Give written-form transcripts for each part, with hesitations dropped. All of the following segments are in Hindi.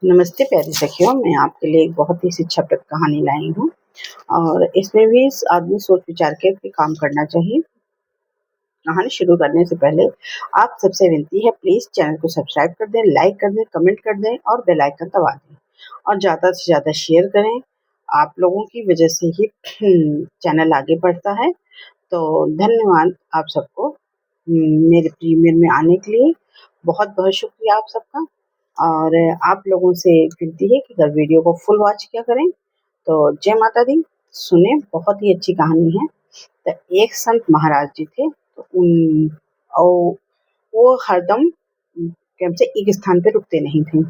नमस्ते प्यारी सखियों, मैं आपके लिए एक बहुत ही शिक्षाप्रद कहानी लाई हूँ और इसमें भी आदमी सोच विचार के काम करना चाहिए। कहानी शुरू करने से पहले आप सबसे विनती है, प्लीज चैनल को सब्सक्राइब कर दें, लाइक कर दें, कमेंट कर दें और बेल आइकन दबा दें और ज़्यादा से ज़्यादा शेयर करें। आप लोगों की वजह से ही चैनल आगे बढ़ता है। तो धन्यवाद आप सबको मेरे प्रीमियर में आने के लिए। बहुत बहुत शुक्रिया आप सबका। और आप लोगों से विनती है कि अगर वीडियो को फुल वॉच किया करें। तो जय माता दी। सुने, बहुत ही अच्छी कहानी है। तो एक संत महाराज जी थे, तो उन और वो हरदम कैसे से एक स्थान पे रुकते नहीं थे।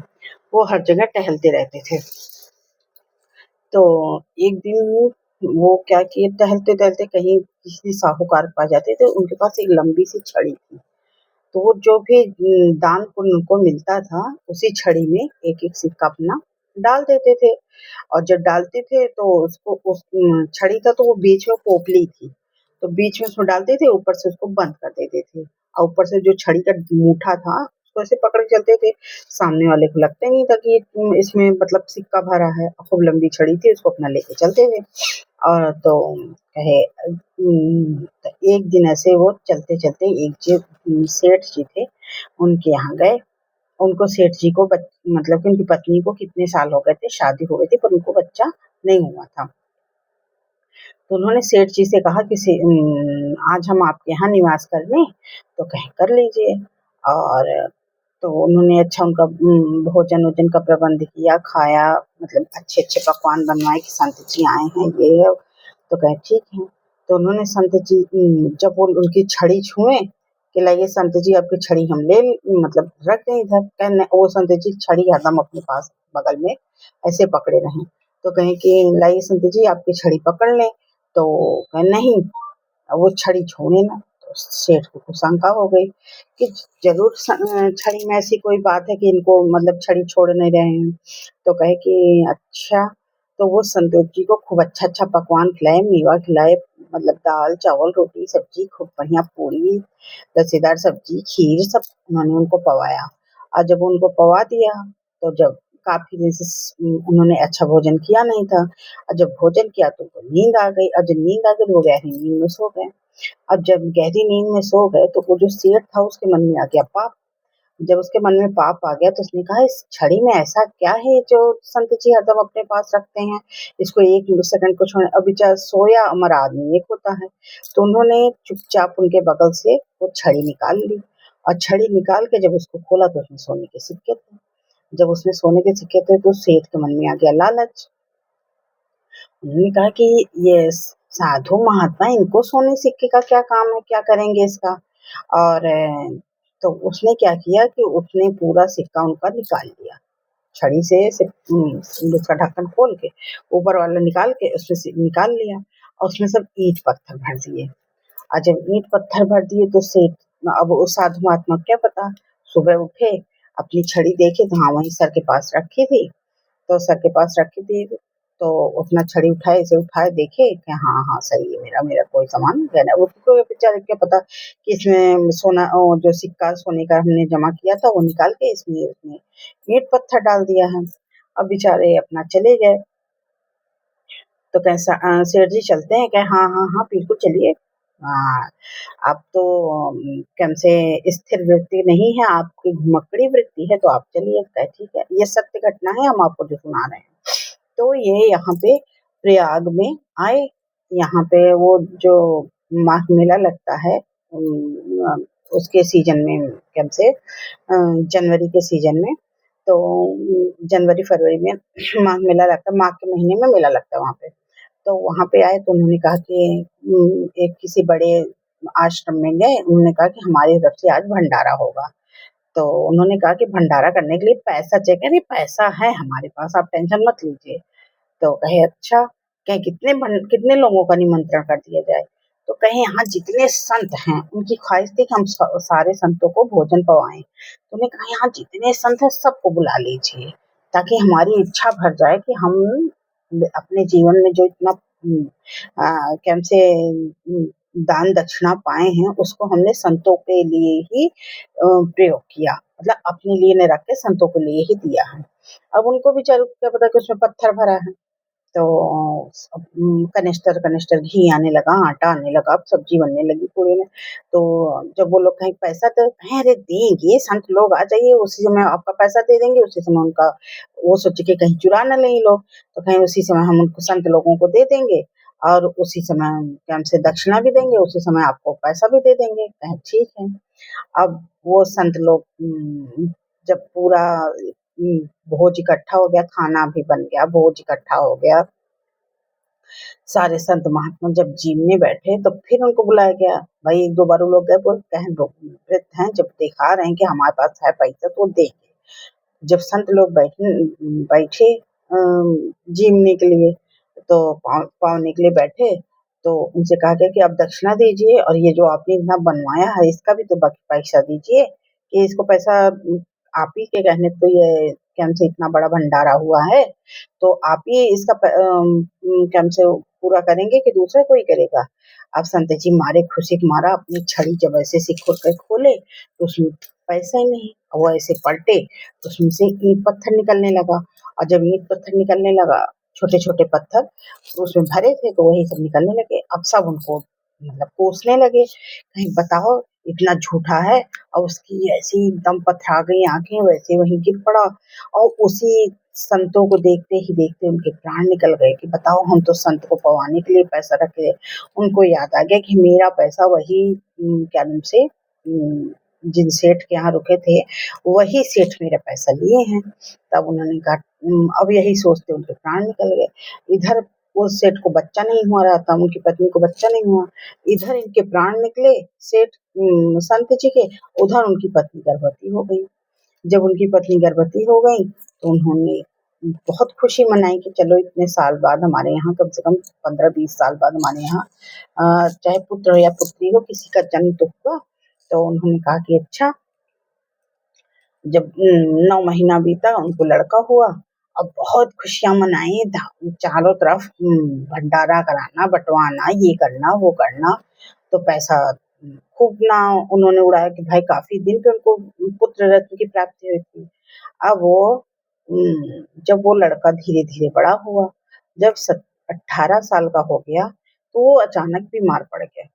वो हर जगह टहलते रहते थे। तो एक दिन वो क्या किए, टहलते टहलते कहीं किसी साहूकार के पास जाते थे। उनके पास एक लंबी सी छड़ी थी। तो वो जो भी दान पुण्य उनको मिलता था, उसी छड़ी में एक एक सिक्का अपना डाल देते थे। और जब डालते थे तो उसको उस छड़ी था, तो वो बीच में पोपली थी, तो बीच में उसमें डालते थे, ऊपर से उसको बंद कर देते थे और ऊपर से जो छड़ी का मूठा था उसको ऐसे पकड़ के चलते थे। सामने वाले को लगता ही नहीं था कि इसमें मतलब सिक्का भरा है। खूब लंबी छड़ी थी, उसको अपना लेके चलते थे। और तो कहे तो एक दिन ऐसे वो चलते चलते एक जो सेठ जी थे उनके यहाँ गए। उनको सेठ जी को मतलब कि उनकी पत्नी को कितने साल हो गए थे, शादी हो गई थी, पर उनको बच्चा नहीं हुआ था। तो उन्होंने सेठ जी से कहा कि आज हम आपके यहाँ निवास कर लें। तो कहे कर लीजिए। और तो उन्होंने अच्छा उनका भोजन वोजन का प्रबंध किया, खाया, मतलब अच्छे अच्छे पकवान बनवाए कि संत जी आए हैं ये है। तो कहे ठीक है। तो उन्होंने संत जी जब वो उनकी छड़ी छुए कि लाइए संत जी आपकी छड़ी हम ले मतलब रख दें इधर। कहने वो संत जी छड़ी हरदम अपने पास बगल में ऐसे पकड़े रहें। तो कहें कि लाइए संत जी आपकी छड़ी पकड़ लें। तो कहे नहीं, वो छड़ी छोड़े ना। तो सेठ को शंका हो गई कि जरूर छड़ी में ऐसी कोई बात है कि इनको मतलब छड़ी छोड़ नहीं रहे हैं। तो कहे कि अच्छा। तो वो संतोष जी को खूब अच्छा अच्छा पकवान खिलाए, मेवा खिलाए, मतलब दाल चावल रोटी सब्जी खूब बढ़िया, पूरी रसेदार सब्जी खीर सब उन्होंने उनको पवाया। और जब उनको पवा दिया तो जब काफी दिन से उन्होंने अच्छा भोजन किया नहीं था। और जब भोजन किया तो उनको नींद आ गई। और जब नींद आ गई तो वो गहरी नींद में सो गए। अब जब गहरी नींद में सो गए तो वो जो सेठ था उसके मन में आ गया पाप। जब उसके मन में पाप आ गया तो उसने कहा, इस छड़ी में ऐसा क्या है जो संत जी हरदम अपने पास रखते हैं, इसको एक सेकंड को छोड़। अब बेचारा सोया अमर आदमी एक होता है। तो उन्होंने चुपचाप उनके बगल से वो छड़ी निकाल ली। और छड़ी निकाल के जब उसको खोला तो उसमें सोने के सिक्के थे। जब उसमें सोने के सिक्के थे तो सेठ के मन में आ गया लालच। उन्होंने कहा कि ये साधु महात्मा, इनको सोने सिक्के का क्या काम है, क्या करेंगे इसका। और तो उसने क्या किया कि उसने पूरा सिक्का उनका निकाल लिया। छड़ी से उसका ढक्कन खोल के ऊपर वाला निकाल के उसमें से निकाल लिया। और उसमें सब ईंट पत्थर भर दिए। और जब ईंट पत्थर भर दिए तो सेठ, अब उस साधु महात्मा को क्या पता, सुबह उठे अपनी छड़ी देखे तो हाँ वहीं सर के पास रखी थी। तो सर के पास रखी थी। तो अपना छड़ी उठाए, इसे उठाए देखे कि हाँ हाँ सही है, मेरा मेरा कोई सामान गया। उसको बेचारे क्या पता कि इसमें सोना जो सिक्का सोने का हमने जमा किया था वो निकाल के इसमें उसने ईंट पत्थर डाल दिया है। अब बेचारे अपना चले गए। तो कैसा सेठ जी चलते हैं क्या, हाँ हाँ हाँ बिल्कुल चलिए। हाँ, आप तो कम से स्थिर वृत्ति नहीं है, आपकी घुमक्कड़ी वृत्ति है, तो आप चलिए। ठीक है, ये सत्य घटना है, हम आपको जो सुना रहे हैं। तो ये यहाँ पे प्रयाग में आए। यहाँ पे वो जो माघ मेला लगता है उसके सीजन में, कब से जनवरी के सीजन में। तो जनवरी फरवरी में माघ मेला लगता है, माघ के महीने में मेला लगता है वहाँ पे। तो वहाँ पे आए तो उन्होंने कहा कि एक किसी बड़े आश्रम में गए। उन्होंने कहा कि हमारी तरफ से आज भंडारा होगा। तो उन्होंने कहा कि भंडारा करने के लिए पैसा चाहिए। अरे पैसा है हमारे पास, आप टेंशन मत लीजिए। तो कहे अच्छा, कहे कितने लोगों का निमंत्रण कर दिया जाए। तो कहे यहाँ जितने संत हैं उनकी ख्वाहिश थी कि हम सारे संतों को भोजन पवाएं। तो उन्होंने कहा यहाँ जितने संत हैं सबको बुला लीजिए, ताकि हमारी इच्छा भर जाए कि हम अपने जीवन में जो इतना क्या से दान दक्षिणा पाए हैं उसको हमने संतों के लिए ही प्रयोग किया, मतलब अपने लिए नहीं रख के संतों के लिए ही दिया है। अब उनको बेचारों को क्या पता कि उसमें पत्थर भरा है। तो कनिस्टर कनिस्टर घी आने लगा, आटा आने लगा, अब सब्जी बनने लगी पूरे में। तो जब वो लोग कहें पैसा तो कहें अरे देंगे, संत लोग आ जाइए, उसी समय आपका पैसा दे देंगे, उसी समय उनका वो सोचे कि कहीं चुरा ना लें ये लोग, तो कहें उसी समय हम उनको संत लोगों को दे देंगे और उसी समय क्या हमसे दक्षिणा भी देंगे, उसी समय आपको पैसा भी दे देंगे। कहें ठीक है। अब वो संत लोग जब पूरा भोज इकट्ठा हो गया, खाना भी बन गया, भोज इकट्ठा हो गया, सारे संत महात्मा जब जीमने बैठे तो फिर उनको बुलाया गया। भाई एक दो बार वो लोग गए, बोले कहें वृद्ध हैं, जब दिखा रहे हैं कि हमारे पास है पैसा तो देंगे। जब संत लोग बैठे जीमने के लिए, तो पावने के लिए बैठे, तो उनसे कहा गया कि आप दक्षिणा दीजिए और ये जो आपने इतना बनवाया है इसका भी तो पैसा दीजिए, कि इसको पैसा आप ही के कहने तो ये क्या हमसे इतना बड़ा भंडारा हुआ है, तो आप ही इसका क्या हमसे पूरा करेंगे कि दूसरा कोई करेगा। अब संत जी मारे खुशी के मारा अपनी छड़ी जब ऐसे से खोले तो उसमें पैसा ही नहीं, वो ऐसे पलटे तो उसमें से ईंट पत्थर निकलने लगा, और जब ईंट पत्थर निकलने लगा, छोटे छोटे पत्थर तो उसमें भरे थे, तो वही सब निकलने लगे। अब सब उनको मतलब कोसने लगे, कहीं बताओ इतना झूठा है, और उसकी ऐसी एकदम पथरा गई आंखें, वैसे वहीं गिर पड़ा। और उसी संतों को देखते ही देखते उनके प्राण निकल गए कि बताओ हम तो संत को पवाने के लिए पैसा रखे। उनको याद आ गया कि मेरा पैसा वही क्या नाम से जिन सेठ के यहाँ रुके थे, वही सेठ मेरा पैसा लिए हैं। तब उन्होंने कहा अब यही सोचते उनके प्राण निकल गए। इधर उस सेठ को बच्चा नहीं हुआ रहा था, उनकी पत्नी को बच्चा नहीं हुआ, इधर इनके प्राण निकले सेठ संत जी के, उधर उनकी पत्नी गर्भवती हो गई। जब उनकी पत्नी गर्भवती हो गई तो उन्होंने बहुत खुशी मनाई कि चलो इतने साल बाद हमारे यहाँ, कम से कम 15-20 साल बाद हमारे यहाँ चाहे पुत्र हो या पुत्री हो, किसी का जन्म तो हुआ। तो उन्होंने कहा कि अच्छा, जब 9 महीना बीता उनको लड़का हुआ। अब बहुत खुशियां मनाई, चारों तरफ भंडारा कराना, बंटवाना, ये करना वो करना, तो पैसा खूब ना उन्होंने उड़ाया कि भाई काफी दिन पे उनको पुत्र रत्न की प्राप्ति हुई थी। अब वो जब वो लड़का धीरे धीरे बड़ा हुआ, जब 18 साल का हो गया, तो वो अचानक बीमार पड़ गया।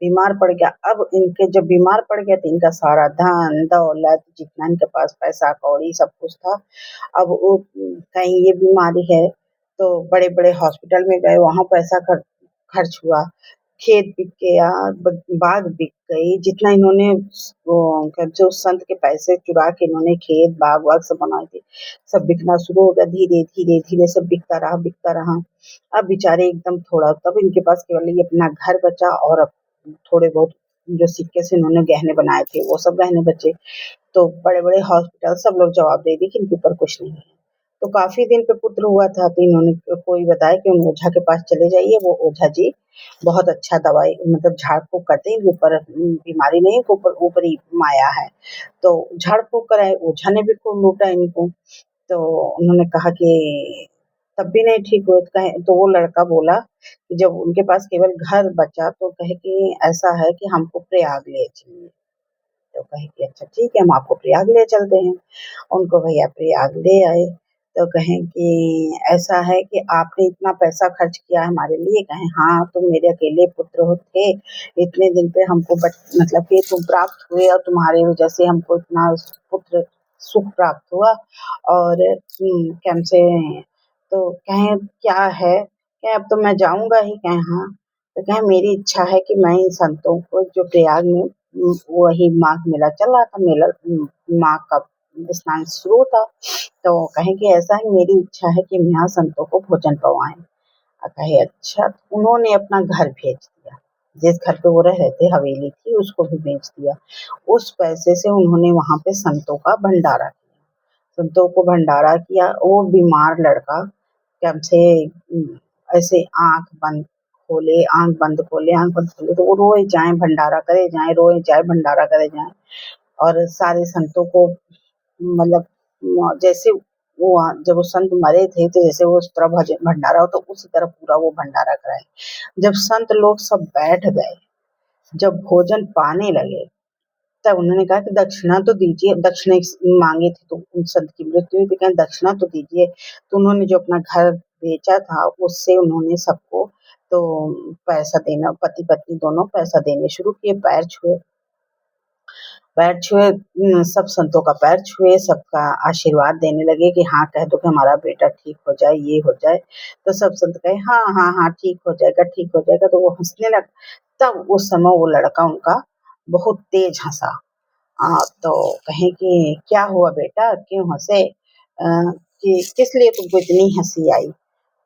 बीमार पड़ गया। अब इनके जब बीमार पड़ गया तो इनका सारा धन दौलत जितना इनके पास पैसा कौड़ी सब कुछ था, अब वो कहीं ये बीमारी है, तो बड़े बड़े हॉस्पिटल में गए, वहां पैसा खर्च हुआ, खेत बिक गया, बाग बिक गई, जितना इन्होंने जो संत के पैसे चुरा के इन्होंने खेत बाग वाग सब बनाए थे, सब बिकना शुरू हो गया। धीरे धीरे धीरे सब बिकता रहा बिकता रहा। अब बेचारे एकदम थोड़ा, तब इनके पास केवल ये अपना घर बचा और थोड़े बहुत जो सिक्के से इन्होंने गहने बनाए थे वो सब गहने बचे। तो बड़े बड़े हॉस्पिटल सब लोग जवाब दे दिए कि इनके ऊपर कुछ नहीं है। तो काफी दिन पे पुत्र हुआ था, तो इन्होंने कोई बताया कि उन ओझा के पास चले जाइए, वो ओझा जी बहुत अच्छा दवाई मतलब झाड़ फूक करते हैं, इनके ऊपर बीमारी नहीं, ऊपर ऊपरी माया है। तो झाड़ फूक कराए, ओझा ने भी खूब लूटा इनको। तो उन्होंने कहा कि तब भी नहीं ठीक हुए, तो कहे तो वो लड़का बोला कि जब उनके पास केवल घर बचा तो कहे कि ऐसा है कि हमको प्रयाग ले चलिए। तो कहे कि अच्छा ठीक है, हम आपको प्रयाग ले चलते हैं। उनको भैया प्रयाग ले आए। तो कहें कि ऐसा है कि आपने इतना पैसा खर्च किया है हमारे लिए। कहें हाँ, तुम मेरे अकेले पुत्र हो थे, इतने दिन पे हमको मतलब कि तुम प्राप्त हुए और तुम्हारी वजह से हमको इतना पुत्र सुख प्राप्त हुआ। और क्या हमसे तो कहें क्या है, कहें अब तो मैं जाऊंगा ही। कहें हाँ। तो कहें मेरी इच्छा है कि मैं इन संतों को जो प्रयाग में वही माघ मेला चल रहा था, मेला माघ का स्नान शुरू था, तो कहें कि ऐसा है मेरी इच्छा है कि हम यहाँ संतों को भोजन पवाएं। कहे अच्छा। उन्होंने अपना घर भेज दिया, जिस घर पे वो रह रहे थे हवेली थी उसको भी बेच दिया। उस पैसे से उन्होंने वहां पे संतों का भंडारा किया, संतों को भंडारा किया। वो बीमार लड़का कब से ऐसे आंख बंद खोले तो वो रोए जाए भंडारा करे जाए, रोए जाए भंडारा करे जाए। और सारे संतों को मतलब जैसे वो जब वो संत मरे थे तो जैसे वो उस तरह भंडारा हो तो उसी तरह पूरा वो भंडारा कराए। जब संत लोग सब बैठ गए, जब भोजन पाने लगे, तब उन्होंने कहा कि दक्षिणा तो दीजिए, दक्षिणा माँगी थी तो उन संत की मृत्यु हुई थी, कहें दक्षिणा तो दीजिए। तो उन्होंने जो अपना घर बेचा था उससे उन्होंने सबको तो पैसा देना, पति-पत्नी दोनों पैसा देने शुरू किए, पैर छुए, सब संतों का पैर छुए, सबका आशीर्वाद देने लगे कि हाँ, कह दो कि हमारा बेटा ठीक हो जाए, ये हो जाए। तो सब संत कहे हाँ, हाँ, हाँ, ठीक हो जाएगा, ठीक हो जाएगा। तो वो हँसने लगा। तब उस समय वो लड़का उनका बहुत तेज हँसा। तो कहें कि क्या हुआ बेटा, क्यों हँसे? कि किस लिए तुमको इतनी हँसी आई?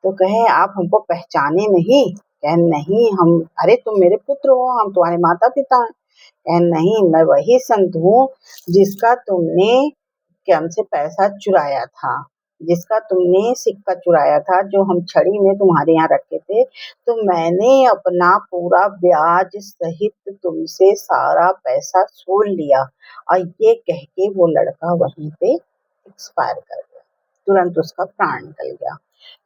तो कहे आप हमको पहचाने नहीं? कहे नहीं हम, अरे तुम मेरे पुत्र हो, हम तुम्हारे माता-पिता हैं। कहे नहीं, मैं वही संत हूँ जिसका तुमने कि हमसे पैसा चुराया था, जिसका तुमने सिक्का चुराया था, जो हम छड़ी में तुम्हारे यहाँ रखे थे, तो मैंने अपना पूरा ब्याज सहित तुमसे सारा पैसा छीन लिया। और ये कह के वो लड़का वहीं पे एक्सपायर कर गया, तुरंत उसका प्राण निकल गया।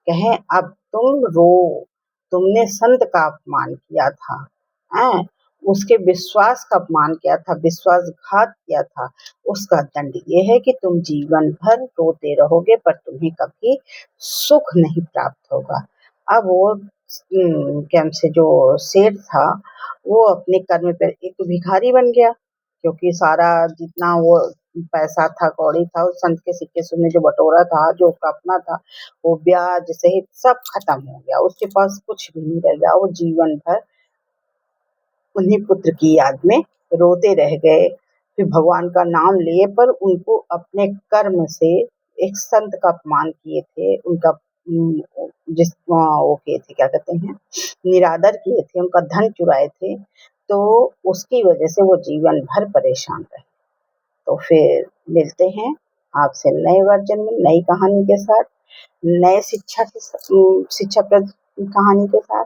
कहें अब तुम रो, तुमने संत का अपमान किया था, हैं? उसके विश्वास का अपमान किया था, विश्वासघात किया था, उसका दंड ये है कि तुम जीवन भर रोते रहोगे पर तुम्हें कभी सुख नहीं प्राप्त होगा। अब वो क्या से जो सेठ था, वो अपने कर्म पे एक तो भिखारी बन गया, क्योंकि सारा जितना वो पैसा था, कौड़ी था, उस संत के सिक्के-सोने जो बटोरा था, जो उसका अपना था, वो ब्याज सहित सब खत्म हो गया। उसके पास कुछ भी नहीं रह गया। वो जीवन भर उन्हीं पुत्र की याद में रोते रह गए। फिर भगवान का नाम लिए पर उनको अपने कर्म से एक संत का अपमान किए थे, उनका वो किए थे, क्या कहते हैं, निरादर किए थे, उनका धन चुराए थे, तो उसकी वजह से वो जीवन भर परेशान रहे। तो फिर मिलते हैं आपसे नए वर्जन में, नई कहानी के साथ, नए शिक्षाप्रद कहानी के साथ।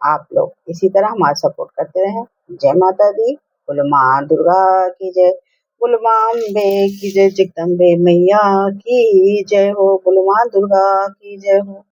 आप लोग इसी तरह हमारा सपोर्ट करते रहें। जय माता दी, बोलो माँ दुर्गा की जय, बोलो माँ अम्बे की जय, जगदम्बे मैया की जय हो, बोलो माँ दुर्गा की जय हो।